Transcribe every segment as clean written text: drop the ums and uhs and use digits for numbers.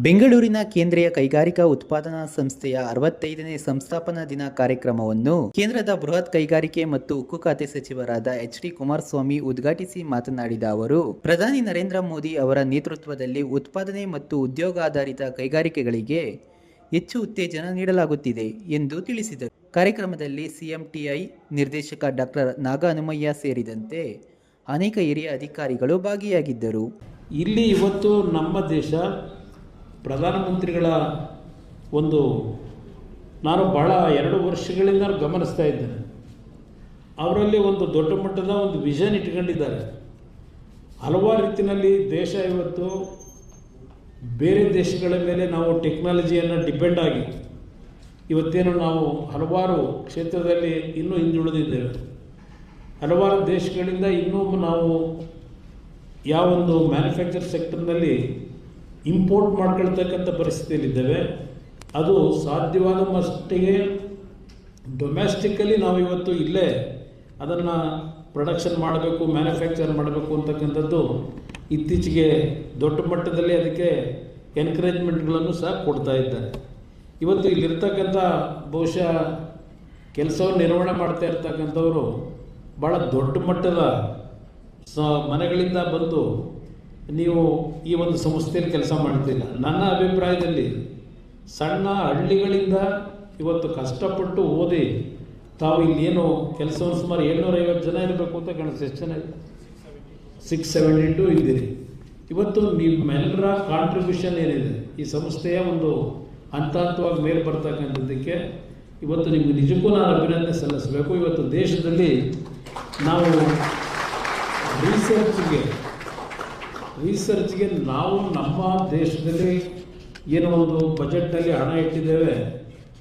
ಬೆಂಗಳೂರಿನ ಕೇಂದ್ರೀಯ ಕೈಗಾರಿಕಾ ಉತ್ಪಾದನಾ ಸಂಸ್ಥೆಯ 65ನೇ ಸಂಸ್ಥಾಪನಾ ದಿನ ಕಾರ್ಯಕ್ರಮವನ್ನು ಕೇಂದ್ರದ ಬೃಹತ್ ಕೈಗಾರಿಕೆ ಮತ್ತು ಉಕ್ಕು ಖಾತೆ ಸಚಿವರಾದ ಎಚ್.ಡಿ. ಕುಮಾರಸ್ವಾಮಿ ಉದ್ಘಾಟಿಸಿ ಮಾತನಾಡಿದ ಅವರು, ಪ್ರಧಾನಿ ನರೇಂದ್ರ ಮೋದಿ ಅವರ ನೇತೃತ್ವದಲ್ಲಿ ಉತ್ಪಾದನೆ ಮತ್ತು ಉದ್ಯೋಗಾಧಾರಿತ ಕೈಗಾರಿಕೆಗಳಿಗೆ ಹೆಚ್ಚು ಉತ್ತೇಜನ ನೀಡಲಾಗುತ್ತಿದೆ ಎಂದು ತಿಳಿಸಿದರು. ಕಾರ್ಯಕ್ರಮದಲ್ಲಿ ಸಿಎಂಟಿಐ ನಿರ್ದೇಶಕ ಡಾಕ್ಟರ್ ನಾಗಹನುಮಯ್ಯ ಸೇರಿದಂತೆ ಅನೇಕ ಹಿರಿಯ ಅಧಿಕಾರಿಗಳು ಭಾಗಿಯಾಗಿದ್ದರು. ಇಲ್ಲಿ ಇವತ್ತು ನಮ್ಮ ದೇಶ ಪ್ರಧಾನಮಂತ್ರಿಗಳ ನಾನು ಬಹಳ 2 ವರ್ಷಗಳಿಂದ ಗಮನಿಸ್ತಾ ಇದ್ದೇನೆ. ಅವರಲ್ಲಿ ಒಂದು ದೊಡ್ಡ ಮಟ್ಟದ ವಿಷನ್ ಇಟ್ಕೊಂಡಿದ್ದಾರೆ. ಹಲವಾರು ರೀತಿಯಲ್ಲಿ ದೇಶ ಇವತ್ತು ಬೇರೆ ದೇಶಗಳ ಮೇಲೆ ನಾವು ಟೆಕ್ನಾಲಜಿಯನ್ನು ಡಿಪೆಂಡ್ ಆಗಿ ಇವತ್ತೇನು ನಾವು ಹಲವಾರು ಕ್ಷೇತ್ರದಲ್ಲಿ ಇನ್ನೂ ಹಿಂದುಳಿದಿದ್ದೇವೆ. ಹಲವಾರು ದೇಶಗಳಿಂದ ಇನ್ನೂ ನಾವು ಯಾವೊಂದು ಮ್ಯಾನುಫ್ಯಾಕ್ಚರ್ ಸೆಕ್ಟರ್ನಲ್ಲಿ ಇಂಪೋರ್ಟ್ ಮಾಡ್ಕೊಳ್ತಕ್ಕಂಥ ಪರಿಸ್ಥಿತಿಯಲ್ಲಿದ್ದೇವೆ. ಅದು ಸಾಧ್ಯವಾದ ಮಟ್ಟಿಗೆ ಡೊಮೆಸ್ಟಿಕಲಿ ನಾವು ಇವತ್ತು ಇಲ್ಲೇ ಅದನ್ನು ಪ್ರೊಡಕ್ಷನ್ ಮಾಡಬೇಕು, ಮ್ಯಾನುಫ್ಯಾಕ್ಚರ್ ಮಾಡಬೇಕು ಅಂತಕ್ಕಂಥದ್ದು ಇತ್ತೀಚೆಗೆ ದೊಡ್ಡ ಮಟ್ಟದಲ್ಲಿ ಅದಕ್ಕೆ ಎನ್ಕರೇಜ್ಮೆಂಟ್ಗಳನ್ನು ಸಹ ಕೊಡ್ತಾ ಇದ್ದಾರೆ. ಇವತ್ತು ಇಲ್ಲಿರ್ತಕ್ಕಂಥ ಬಹುಶಃ ಕೆಲಸವನ್ನು ನಿರ್ವಹಣೆ ಮಾಡ್ತಾ ಇರ್ತಕ್ಕಂಥವರು ಭಾಳ ದೊಡ್ಡ ಮಟ್ಟದ ಮನೆಗಳಿಂದ ಬಂದು ನೀವು ಈ ಸಂಸ್ಥೆಯಲ್ಲಿ ಕೆಲಸ ಮಾಡ್ತಿಲ್ಲ. ನನ್ನ ಅಭಿಪ್ರಾಯದಲ್ಲಿ ಸಣ್ಣ ಹಳ್ಳಿಗಳಿಂದ ಇವತ್ತು ಕಷ್ಟಪಟ್ಟು ಓದಿ ತಾವು ಇಲ್ಲೇನು ಕೆಲಸವನ್ನು ಸುಮಾರು 750 ಜನ ಇರಬೇಕು ಅಂತ ಕಾಣಿಸ್ತು. ಎಷ್ಟು ಜನ? 672 ಇದ್ದೀರಿ. ಇವತ್ತು ನಿಮ್ಮೆಲ್ಲರ ಕಾಂಟ್ರಿಬ್ಯೂಷನ್ ಏನಿದೆ ಈ ಸಂಸ್ಥೆಯ ಹಂತ ಹಂತವಾಗಿ ಮೇಲೆ ಬರ್ತಕ್ಕಂಥದ್ದಕ್ಕೆ ಇವತ್ತು ನಿಮಗೆ ನಿಜಕ್ಕೂ ನಾನು ಅಭಿನಂದನೆ ಸಲ್ಲಿಸಬೇಕು. ಇವತ್ತು ದೇಶದಲ್ಲಿ ನಾವು ರಿಸರ್ಚ್ಗೆ ನಾವು ನಮ್ಮ ದೇಶದಲ್ಲಿ ಏನೋ ಬಜೆಟ್ನಲ್ಲಿ ಹಣ ಇಟ್ಟಿದ್ದೇವೆ,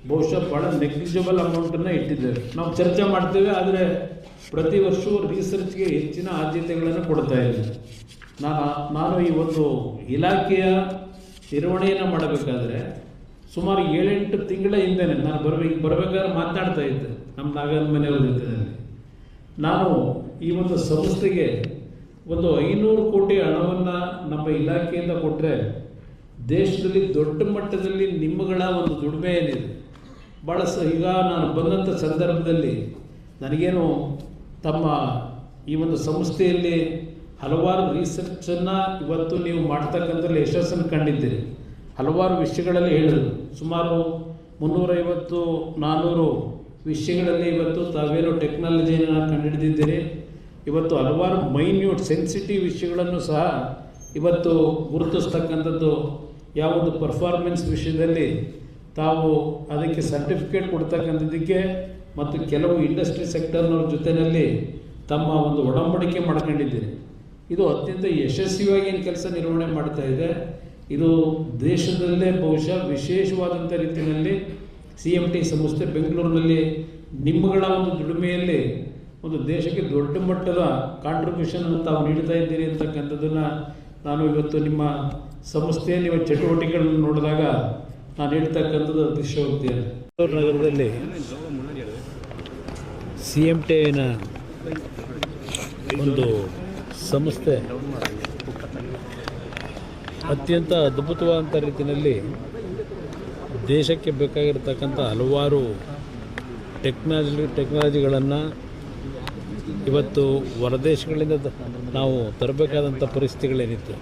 ಬಹುಶಃ ಭಾಳ ನೆಗ್ಲಿಜಿಬಲ್ ಅಮೌಂಟನ್ನು ಇಟ್ಟಿದ್ದೇವೆ. ನಾವು ಚರ್ಚೆ ಮಾಡ್ತೇವೆ, ಆದರೆ ಪ್ರತಿ ವರ್ಷವೂ ರಿಸರ್ಚ್ಗೆ ಹೆಚ್ಚಿನ ಆದ್ಯತೆಗಳನ್ನು ಕೊಡ್ತಾ ಇದ್ದೀವಿ. ನಾನು ಈ ಇಲಾಖೆಯ ನಿರ್ವಹಣೆಯನ್ನು ಮಾಡಬೇಕಾದ್ರೆ ಸುಮಾರು 7-8 ತಿಂಗಳ ಹಿಂದೆ ನಾನು ಬರಬೇಕಾದ್ರೆ ಮಾತನಾಡ್ತಾ ಇದ್ದೆ ನಮ್ಮ ನಾಗಹನುಮಯ್ಯವ್ರ ಜೊತೆಯಲ್ಲಿ. ನಾನು ಈ ಸಂಸ್ಥೆಗೆ 500 ಕೋಟಿ ಹಣವನ್ನು ನಮ್ಮ ಇಲಾಖೆಯಿಂದ ಕೊಟ್ಟರೆ ದೇಶದಲ್ಲಿ ದೊಡ್ಡ ಮಟ್ಟದಲ್ಲಿ ನಿಮ್ಮಗಳ ದುಡಿಮೆ ಏನಿದೆ ಭಾಳ ಈಗ ನಾನು ಬಂದಂಥ ಸಂದರ್ಭದಲ್ಲಿ ನನಗೇನು ತಮ್ಮ ಈ ಸಂಸ್ಥೆಯಲ್ಲಿ ಹಲವಾರು ರಿಸರ್ಚನ್ನು ಇವತ್ತು ನೀವು ಮಾಡ್ತಕ್ಕಂಥಲ್ಲಿ ಯಶಸ್ಸನ್ನು ಕಂಡಿದ್ದೀರಿ. ಹಲವಾರು ವಿಷಯಗಳಲ್ಲಿ ಹೇಳಿದ್ರು, ಸುಮಾರು 350-400 ವಿಷಯಗಳಲ್ಲಿ ಇವತ್ತು ತಾವೇನು ಟೆಕ್ನಾಲಜಿಯನ್ನು ಕಂಡುಹಿಡಿದಿದ್ದೀರಿ. ಇವತ್ತು ಹಲವಾರು ಮೈನ್ಯೂಟ್ ಸೆನ್ಸಿಟಿವ್ ವಿಷಯಗಳನ್ನು ಸಹ ಇವತ್ತು ಗುರುತಿಸ್ತಕ್ಕಂಥದ್ದು ಯಾವೊಂದು ಪರ್ಫಾರ್ಮೆನ್ಸ್ ವಿಷಯದಲ್ಲಿ ತಾವು ಅದಕ್ಕೆ ಸರ್ಟಿಫಿಕೇಟ್ ಕೊಡ್ತಕ್ಕಂಥದ್ದಕ್ಕೆ ಮತ್ತು ಕೆಲವು ಇಂಡಸ್ಟ್ರಿ ಸೆಕ್ಟರ್ನವ್ರ ಜೊತೆಯಲ್ಲಿ ತಮ್ಮ ಒಡಂಬಡಿಕೆ ಮಾಡ್ಕೊಂಡಿದ್ದೀರಿ. ಇದು ಅತ್ಯಂತ ಯಶಸ್ವಿಯಾಗಿ ಏನು ಕೆಲಸ ನಿರ್ವಹಣೆ ಮಾಡ್ತಾ ಇದೆ. ಇದು ದೇಶದಲ್ಲೇ ಬಹುಶಃ ವಿಶೇಷವಾದಂಥ ರೀತಿಯಲ್ಲಿ CMT ಸಂಸ್ಥೆ ಬೆಂಗಳೂರಿನಲ್ಲಿ ನಿಮ್ಮಗಳ ದುಡಿಮೆಯಲ್ಲಿ ದೇಶಕ್ಕೆ ದೊಡ್ಡ ಮಟ್ಟದ ಕಾಂಟ್ರಿಬ್ಯೂಷನನ್ನು ತಾವು ನೀಡ್ತಾ ಇದ್ದೀರಿ ಅಂತಕ್ಕಂಥದ್ದನ್ನು ನಾನು ಇವತ್ತು ನಿಮ್ಮ ಸಂಸ್ಥೆಯ ನಿಮ್ಮ ಚಟುವಟಿಕೆಗಳನ್ನು ನೋಡಿದಾಗ ನಾನು ಹೇಳ್ತಕ್ಕಂಥದ್ದು ಅತಿಶಯೋಕ್ತಿಯನ್ನು. ನಗರದಲ್ಲಿ CMTನ ಸಂಸ್ಥೆ ಅತ್ಯಂತ ಅದ್ಭುತವಾದಂಥ ರೀತಿಯಲ್ಲಿ ದೇಶಕ್ಕೆ ಬೇಕಾಗಿರ್ತಕ್ಕಂಥ ಹಲವಾರು ಟೆಕ್ನಾಲಜಿಗಳನ್ನು ಇವತ್ತು ಹೊರದೇಶಗಳಿಂದ ನಾವು ತರಬೇಕಾದಂಥ ಪರಿಸ್ಥಿತಿಗಳೇನಿತ್ತು,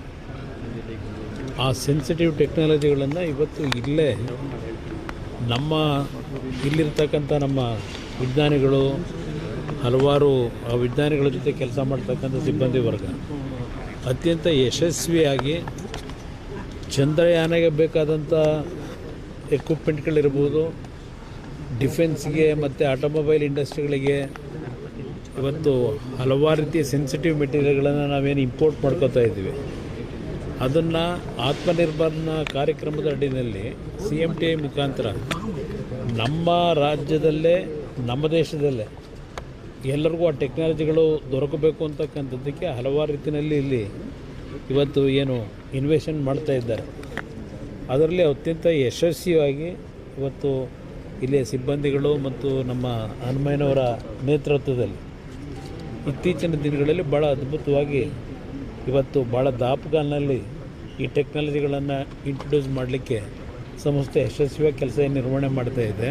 ಆ ಸೆನ್ಸಿಟಿವ್ ಟೆಕ್ನಾಲಜಿಗಳನ್ನು ಇವತ್ತು ಇಲ್ಲೇ ಇಲ್ಲಿರ್ತಕ್ಕಂಥ ನಮ್ಮ ವಿಜ್ಞಾನಿಗಳು, ಹಲವಾರು ಆ ವಿಜ್ಞಾನಿಗಳ ಜೊತೆ ಕೆಲಸ ಮಾಡ್ತಕ್ಕಂಥ ಸಿಬ್ಬಂದಿ ವರ್ಗ ಅತ್ಯಂತ ಯಶಸ್ವಿಯಾಗಿ ಚಂದ್ರಯಾನಗೆ ಬೇಕಾದಂಥ ಎಕ್ವಿಪ್ಮೆಂಟ್ಗಳಿರ್ಬೋದು, ಡಿಫೆನ್ಸ್ಗೆ ಮತ್ತು ಆಟೋಮೊಬೈಲ್ ಇಂಡಸ್ಟ್ರಿಗಳಿಗೆ ಇವತ್ತು ಹಲವಾರು ರೀತಿಯ ಸೆನ್ಸಿಟಿವ್ ಮೆಟೀರಿಯಲ್ಗಳನ್ನು ನಾವೇನು ಇಂಪೋರ್ಟ್ ಮಾಡ್ಕೋತಾ ಇದ್ದೀವಿ. ಅದನ್ನು ಆತ್ಮನಿರ್ಭರ್ನ ಕಾರ್ಯಕ್ರಮದ ಅಡಿಯಲ್ಲಿ CMTI ಮುಖಾಂತರ ನಮ್ಮ ರಾಜ್ಯದಲ್ಲೇ ನಮ್ಮ ದೇಶದಲ್ಲೇ ಎಲ್ಲರಿಗೂ ಆ ಟೆಕ್ನಾಲಜಿಗಳು ದೊರಕಬೇಕು ಅಂತಕ್ಕಂಥದ್ದಕ್ಕೆ ಹಲವಾರು ರೀತಿಯಲ್ಲಿ ಇಲ್ಲಿ ಇವತ್ತು ಏನು ಇನ್ವೆಷನ್ ಮಾಡ್ತಾ ಇದ್ದಾರೆ. ಅದರಲ್ಲಿ ಅತ್ಯಂತ ಯಶಸ್ವಿಯಾಗಿ ಇವತ್ತು ಇಲ್ಲಿಯ ಸಿಬ್ಬಂದಿಗಳು ಮತ್ತು ನಮ್ಮ ಹನುಮಯ್ಯನವರ ನೇತೃತ್ವದಲ್ಲಿ ಇತ್ತೀಚಿನ ದಿನಗಳಲ್ಲಿ ಭಾಳ ಅದ್ಭುತವಾಗಿ ಇವತ್ತು ಭಾಳ ದಾಪುಗಾಲಿನಲ್ಲಿ ಈ ಟೆಕ್ನಾಲಜಿಗಳನ್ನು ಇಂಟ್ರೊಡ್ಯೂಸ್ ಮಾಡಲಿಕ್ಕೆ ಸಂಸ್ಥೆ ಯಶಸ್ವಿಯಾಗಿ ಕೆಲಸ ನಿರ್ವಹಣೆ ಮಾಡ್ತಾಯಿದೆ.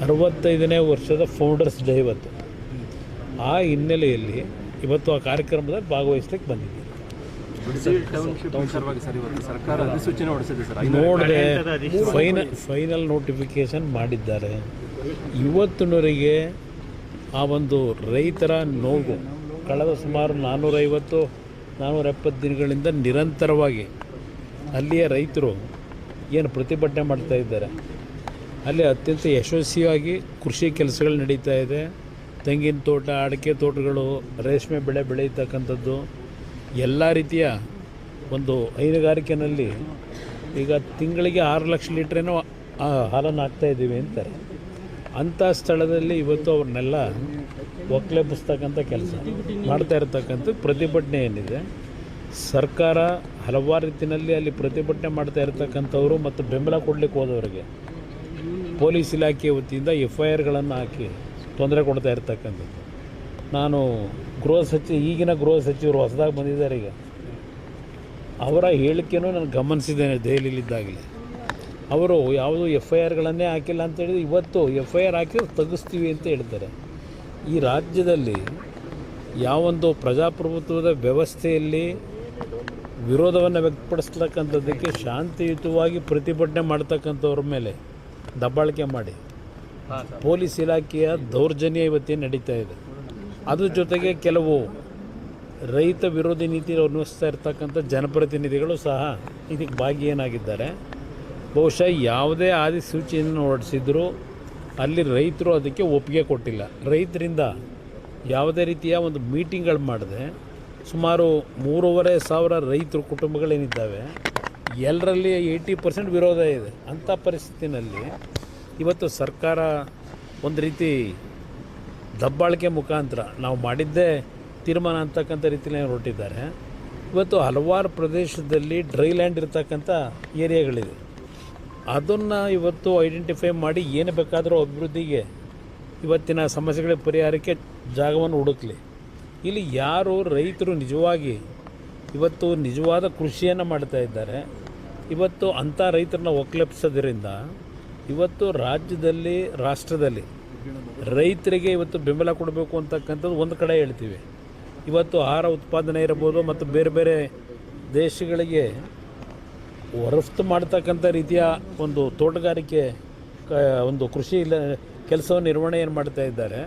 65ನೇ ವರ್ಷದ ಫೌಂಡರ್ಸ್ ಡೇ ಇವತ್ತು. ಆ ಹಿನ್ನೆಲೆಯಲ್ಲಿ ಇವತ್ತು ಆ ಕಾರ್ಯಕ್ರಮದಲ್ಲಿ ಭಾಗವಹಿಸ್ಲಿಕ್ಕೆ ಬಂದಿದ್ದೀವಿ. ನೋಡಿದೆ ಫೈನಲ್ ನೋಟಿಫಿಕೇಶನ್ ಮಾಡಿದ್ದಾರೆ. ಇವತ್ತಿನವರೆಗೆ ಆ ಒಂದು ರೈತರ ನೋವು ಕಳೆದ ಸುಮಾರು 450-470 ದಿನಗಳಿಂದ ನಿರಂತರವಾಗಿ ಅಲ್ಲಿಯ ರೈತರು ಏನು ಪ್ರತಿಭಟನೆ ಮಾಡ್ತಾ ಇದ್ದಾರೆ. ಅಲ್ಲಿ ಅತ್ಯಂತ ಯಶಸ್ವಿಯಾಗಿ ಕೃಷಿ ಕೆಲಸಗಳು ನಡೀತಾ ಇದೆ. ತೆಂಗಿನ ತೋಟ, ಅಡಿಕೆ ತೋಟಗಳು, ರೇಷ್ಮೆ ಬೆಳೆ ಬೆಳೆಯತಕ್ಕಂಥದ್ದು, ಎಲ್ಲ ರೀತಿಯ ಒಂದು ಹೈನುಗಾರಿಕೆಯಲ್ಲಿ ಈಗ ತಿಂಗಳಿಗೆ 6 ಲಕ್ಷ ಲೀಟ್ರೇನೋ ಹಾಲನ್ನು ಹಾಕ್ತಾಯಿದ್ದೀವಿ ಅಂತಾರೆ. ಅಂಥ ಸ್ಥಳದಲ್ಲಿ ಇವತ್ತು ಅವ್ರನ್ನೆಲ್ಲ ಒಕ್ಕಲೆಬ್ಬಿಸ್ತಕ್ಕಂಥ ಕೆಲಸ ಮಾಡ್ತಾ ಇರತಕ್ಕಂಥ ಪ್ರತಿಭಟನೆ ಏನಿದೆ, ಸರ್ಕಾರ ಹಲವಾರು ರೀತಿಯಲ್ಲಿ ಅಲ್ಲಿ ಪ್ರತಿಭಟನೆ ಮಾಡ್ತಾ ಇರತಕ್ಕಂಥವ್ರು ಮತ್ತು ಬೆಂಬಲ ಕೊಡಲಿಕ್ಕೆ ಹೋದವರಿಗೆ ಪೊಲೀಸ್ ಇಲಾಖೆ ವತಿಯಿಂದ FIRಗಳನ್ನು ಹಾಕಿ ತೊಂದರೆ ಕೊಡ್ತಾ ಇರ್ತಕ್ಕಂಥದ್ದು. ನಾನು ಈಗಿನ ಗೃಹ ಸಚಿವರು ಹೊಸದಾಗಿ ಬಂದಿದ್ದಾರೆ, ಈಗ ಅವರ ಹೇಳಿಕೆನೂ ನಾನು ಗಮನಿಸಿದ್ದೇನೆ ದೆಹಲಿಯಲ್ಲಿದ್ದಾಗಲೇ. ಅವರು ಯಾವುದು FIRಗಳನ್ನೇ ಹಾಕಿಲ್ಲ ಅಂತೇಳಿದ್ರೆ ಇವತ್ತು FIR ಹಾಕಿದ್ರೆ ತೆಗೆಸ್ತೀವಿ ಅಂತ ಹೇಳ್ತಾರೆ. ಈ ರಾಜ್ಯದಲ್ಲಿ ಯಾವೊಂದು ಪ್ರಜಾಪ್ರಭುತ್ವದ ವ್ಯವಸ್ಥೆಯಲ್ಲಿ ವಿರೋಧವನ್ನು ವ್ಯಕ್ತಪಡಿಸ್ತಕ್ಕಂಥದ್ದಕ್ಕೆ ಶಾಂತಿಯುತವಾಗಿ ಪ್ರತಿಭಟನೆ ಮಾಡ್ತಕ್ಕಂಥವ್ರ ಮೇಲೆ ದಬ್ಬಾಳಿಕೆ ಮಾಡಿ ಪೊಲೀಸ್ ಇಲಾಖೆಯ ದೌರ್ಜನ್ಯ ಇವತ್ತೇನು ನಡೀತಾ ಇದೆ. ಅದ್ರ ಜೊತೆಗೆ ಕೆಲವು ರೈತ ವಿರೋಧಿ ನೀತಿ ಅನ್ವಯಿಸ್ತಾ ಇರ್ತಕ್ಕಂಥ ಜನಪ್ರತಿನಿಧಿಗಳು ಸಹ ಇದಕ್ಕೆ ಭಾಗಿಯಾಗಿದ್ದಾರೆ. ಬಹುಶಃ ಯಾವುದೇ ಆದಿಸೂಚಿಯನ್ನು ಹೊರಡಿಸಿದ್ರು ಅಲ್ಲಿ ರೈತರು ಅದಕ್ಕೆ ಒಪ್ಪಿಗೆ ಕೊಟ್ಟಿಲ್ಲ. ರೈತರಿಂದ ಯಾವುದೇ ರೀತಿಯ ಒಂದು ಮೀಟಿಂಗ್ಗಳು ಮಾಡದೆ ಸುಮಾರು 3,500 ರೈತರು ಕುಟುಂಬಗಳೇನಿದ್ದಾವೆ ಎಲ್ಲರಲ್ಲಿ 80% ವಿರೋಧ ಇದೆ. ಅಂಥ ಪರಿಸ್ಥಿತಿನಲ್ಲಿ ಇವತ್ತು ಸರ್ಕಾರ ಒಂದು ರೀತಿ ದಬ್ಬಾಳಿಕೆ ಮುಖಾಂತರ ನಾವು ಮಾಡಿದ್ದೇ ತೀರ್ಮಾನ ಅಂತಕ್ಕಂಥ ರೀತಿಯಲ್ಲಿ ಹೊರಟಿದ್ದಾರೆ. ಇವತ್ತು ಹಲವಾರು ಪ್ರದೇಶದಲ್ಲಿ ಡ್ರೈ ಲ್ಯಾಂಡ್ ಇರ್ತಕ್ಕಂಥ ಏರಿಯಾಗಳಿದೆ. ಅದನ್ನು ಇವತ್ತು ಐಡೆಂಟಿಫೈ ಮಾಡಿ ಏನು ಬೇಕಾದರೂ ಅಭಿವೃದ್ಧಿಗೆ ಇವತ್ತಿನ ಸಮಸ್ಯೆಗಳ ಪರಿಹಾರಕ್ಕೆ ಜಾಗವನ್ನು ಹುಡುಕಲಿ. ಇಲ್ಲಿ ಯಾರು ರೈತರು ನಿಜವಾಗಿ ಇವತ್ತು ನಿಜವಾದ ಕೃಷಿಯನ್ನು ಮಾಡ್ತಾ ಇದ್ದಾರೆ, ಇವತ್ತು ಅಂಥ ರೈತರನ್ನ ಒಕ್ಕಲೆಬ್ಸೋದ್ರಿಂದ ಇವತ್ತು ರಾಜ್ಯದಲ್ಲಿ ರಾಷ್ಟ್ರದಲ್ಲಿ ರೈತರಿಗೆ ಇವತ್ತು ಬೆಂಬಲ ಕೊಡಬೇಕು ಅಂತಕ್ಕಂಥದ್ದು ಒಂದು ಕಡೆ ಹೇಳ್ತೀವಿ. ಇವತ್ತು ಆಹಾರ ಉತ್ಪಾದನೆ ಇರ್ಬೋದು ಮತ್ತು ಬೇರೆ ಬೇರೆ ದೇಶಗಳಿಗೆ ರಫ್ತು ಮಾಡ್ತಕ್ಕಂಥ ರೀತಿಯ ಒಂದು ತೋಟಗಾರಿಕೆ ಒಂದು ಕೃಷಿ ಕೆಲಸವನ್ನು ನಿರ್ವಹಣೆ ಏನು ಮಾಡ್ತಾ ಇದ್ದಾರೆ.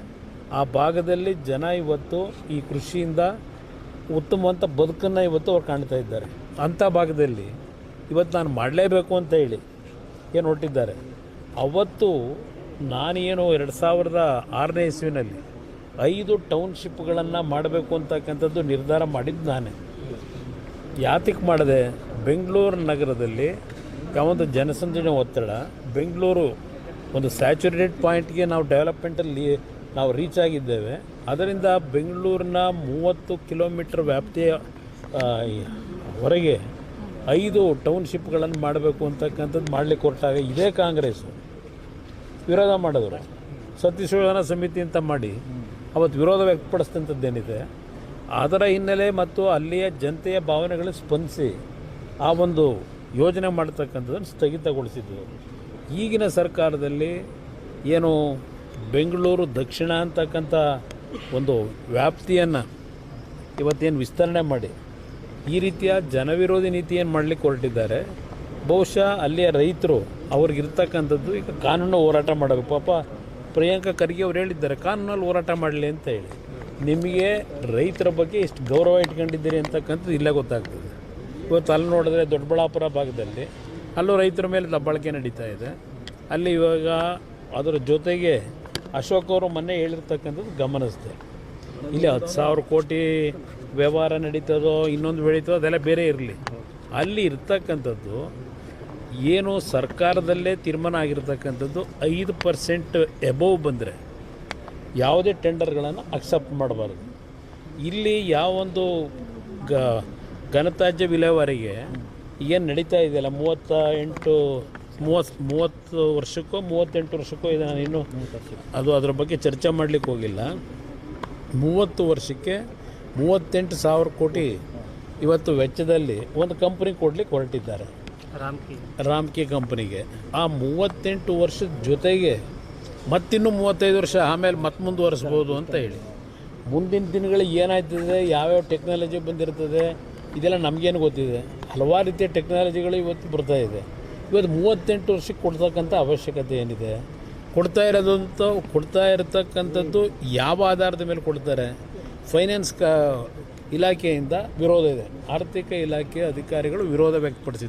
ಆ ಭಾಗದಲ್ಲಿ ಜನ ಇವತ್ತು ಈ ಕೃಷಿಯಿಂದ ಉತ್ತಮವಂತ ಬದುಕನ್ನು ಇವತ್ತು ಅವ್ರು ಕಾಣ್ತಾ ಇದ್ದಾರೆ. ಅಂಥ ಭಾಗದಲ್ಲಿ ಇವತ್ತು ನಾನು ಮಾಡಲೇಬೇಕು ಅಂತ ಹೇಳಿ ಏನು ಹೊರಟಿದ್ದಾರೆ. ಅವತ್ತು ನಾನೇನು 2006ನೇ ಇಸ್ವಿನಲ್ಲಿ 5 ಟೌನ್ಶಿಪ್ಗಳನ್ನು ಮಾಡಬೇಕು ಅಂತಕ್ಕಂಥದ್ದು ನಿರ್ಧಾರ ಮಾಡಿದ್ದು ನಾನೇ. ಯಾತಕ್ಕೆ ಮಾಡಿದೆ? ಬೆಂಗಳೂರು ನಗರದಲ್ಲಿ ಯಾವೊಂದು ಜನಸಂದಣಿ ಒತ್ತಡ, ಬೆಂಗಳೂರು ಒಂದು ಸ್ಯಾಚುರೇಟೆಡ್ ಪಾಯಿಂಟ್ಗೆ ನಾವು ಡೆವಲಪ್ಮೆಂಟಲ್ಲಿ ನಾವು ರೀಚ್ ಆಗಿದ್ದೇವೆ. ಅದರಿಂದ ಬೆಂಗಳೂರಿನ 30 ಕಿಲೋಮೀಟರ್ ವ್ಯಾಪ್ತಿಯ ಹೊರಗೆ 5 ಟೌನ್ಶಿಪ್ಗಳನ್ನು ಮಾಡಬೇಕು ಅಂತಕ್ಕಂಥದ್ದು ಮಾಡಲಿಕ್ಕೆ ಹೊರಟಾಗ ಇದೇ ಕಾಂಗ್ರೆಸ್ಸು ವಿರೋಧ ಮಾಡಿದ್ರು. ಸತ್ಯಶೋಧನಾ ಸಮಿತಿ ಅಂತ ಮಾಡಿ ಅವತ್ತು ವಿರೋಧ ವ್ಯಕ್ತಪಡಿಸಿದಂಥದ್ದೇನಿದೆ ಅದರ ಹಿನ್ನೆಲೆ ಮತ್ತು ಅಲ್ಲಿಯ ಜನತೆಯ ಭಾವನೆಗಳಿಗೆ ಸ್ಪಂದಿಸಿ ಆ ಒಂದು ಯೋಜನೆ ಮಾಡ್ತಕ್ಕಂಥದ್ದನ್ನು ಸ್ಥಗಿತಗೊಳಿಸಿದ್ದು. ಈಗಿನ ಸರ್ಕಾರದಲ್ಲಿ ಏನು ಬೆಂಗಳೂರು ದಕ್ಷಿಣ ಅಂತಕ್ಕಂಥ ಒಂದು ವ್ಯಾಪ್ತಿಯನ್ನು ಇವತ್ತೇನು ವಿಸ್ತರಣೆ ಮಾಡಿ ಈ ರೀತಿಯ ಜನವಿರೋಧಿ ನೀತಿಯನ್ನು ಮಾಡಲಿಕ್ಕೆ ಹೊರಟಿದ್ದಾರೆ. ಬಹುಶಃ ಅಲ್ಲಿಯ ರೈತರು ಅವ್ರಿಗಿರ್ತಕ್ಕಂಥದ್ದು ಈಗ ಕಾನೂನು ಹೋರಾಟ ಮಾಡಬೇಕು. ಪಾಪ ಪ್ರಿಯಾಂಕಾ ಖರ್ಗೆ ಅವ್ರು ಹೇಳಿದ್ದಾರೆ ಕಾನೂನಲ್ಲಿ ಹೋರಾಟ ಮಾಡಲಿ ಅಂತ ಹೇಳಿ. ನಿಮಗೆ ರೈತರ ಬಗ್ಗೆ ಎಷ್ಟು ಗೌರವ ಇಟ್ಕೊಂಡಿದ್ದೀರಿ ಅಂತಕ್ಕಂಥದ್ದು ಇಲ್ಲೇ ಗೊತ್ತಾಗ್ತದೆ. ಇವತ್ತು ಅಲ್ಲಿ ನೋಡಿದ್ರೆ ದೊಡ್ಡಬಳ್ಳಾಪುರ ಭಾಗದಲ್ಲಿ ಅಲ್ಲೂ ರೈತರ ಮೇಲೆ ದಬ್ಬಾಳಿಕೆ ನಡೀತಾ ಇದೆ. ಅಲ್ಲಿ ಇವಾಗ ಅದರ ಜೊತೆಗೆ ಅಶೋಕ್ ಅವರು ಮೊನ್ನೆ ಹೇಳಿರ್ತಕ್ಕಂಥದ್ದು ಗಮನಿಸಿದೆ. ಇಲ್ಲಿ 10,000 ಕೋಟಿ ವ್ಯವಹಾರ ನಡೀತದೋ ಇನ್ನೊಂದು ಬೆಳೀತದೋ ಅದೆಲ್ಲ ಬೇರೆ ಇರಲಿ. ಅಲ್ಲಿ ಇರ್ತಕ್ಕಂಥದ್ದು ಏನು ಸರ್ಕಾರದಲ್ಲೇ ತೀರ್ಮಾನ ಆಗಿರ್ತಕ್ಕಂಥದ್ದು 5% ಎಬೋವ್ ಬಂದರೆ ಯಾವುದೇ ಟೆಂಡರ್ಗಳನ್ನು ಅಕ್ಸೆಪ್ಟ್ ಮಾಡಬಾರ್ದು. ಇಲ್ಲಿ ಯಾವೊಂದು ಘನತ್ಯಾಜ್ಯ ವಿಲೇವಾರಿಗೆ ಏನು ನಡೀತಾ ಇದೆಯಲ್ಲ 30 ವರ್ಷಕ್ಕೋ 38 ವರ್ಷಕ್ಕೋ ಇದೆ. ನಾನು ಇನ್ನೂ ಅದರ ಬಗ್ಗೆ ಚರ್ಚೆ ಮಾಡಲಿಕ್ಕೆ ಹೋಗಿಲ್ಲ. 30 ವರ್ಷಕ್ಕೆ 38,000 ಕೋಟಿ ಇವತ್ತು ವೆಚ್ಚದಲ್ಲಿ ಒಂದು ಕಂಪ್ನಿ ಕೊಡಲಿಕ್ಕೆ ಹೊರಟಿದ್ದಾರೆ, ರಾಮ್ಕಿ ಕಂಪ್ನಿಗೆ. ಆ 38 ವರ್ಷದ ಜೊತೆಗೆ ಮತ್ತಿನ್ನೂ 35 ವರ್ಷ ಆಮೇಲೆ ಮತ್ತೆ ಮುಂದುವರಿಸ್ಬೋದು ಅಂತ ಹೇಳಿ. ಮುಂದಿನ ದಿನಗಳಿಗೆ ಏನಾಯ್ತದೆ, ಯಾವ್ಯಾವ ಟೆಕ್ನಾಲಜಿ ಬಂದಿರ್ತದೆ ಇದೆಲ್ಲ ನಮಗೇನು ಗೊತ್ತಿದೆ. ಹಲವಾರು ರೀತಿಯ ಟೆಕ್ನಾಲಜಿಗಳು ಇವತ್ತು ಬರ್ತಾ ಇದೆ. ಇವತ್ತು 38 ವರ್ಷಕ್ಕೆ ಕೊಡ್ತಕ್ಕಂಥ ಅವಶ್ಯಕತೆ ಏನಿದೆ? ಕೊಡ್ತಾ ಇರತಕ್ಕಂಥದ್ದು ಯಾವ ಆಧಾರದ ಮೇಲೆ ಕೊಡ್ತಾರೆ? ಫೈನಾನ್ಸ್ ಇಲಾಖೆಯಿಂದ ವಿರೋಧ ಇದೆ. ಆರ್ಥಿಕ ಇಲಾಖೆ ಅಧಿಕಾರಿಗಳು ವಿರೋಧ ವ್ಯಕ್ತಪಡಿಸಿದ್ದಾರೆ.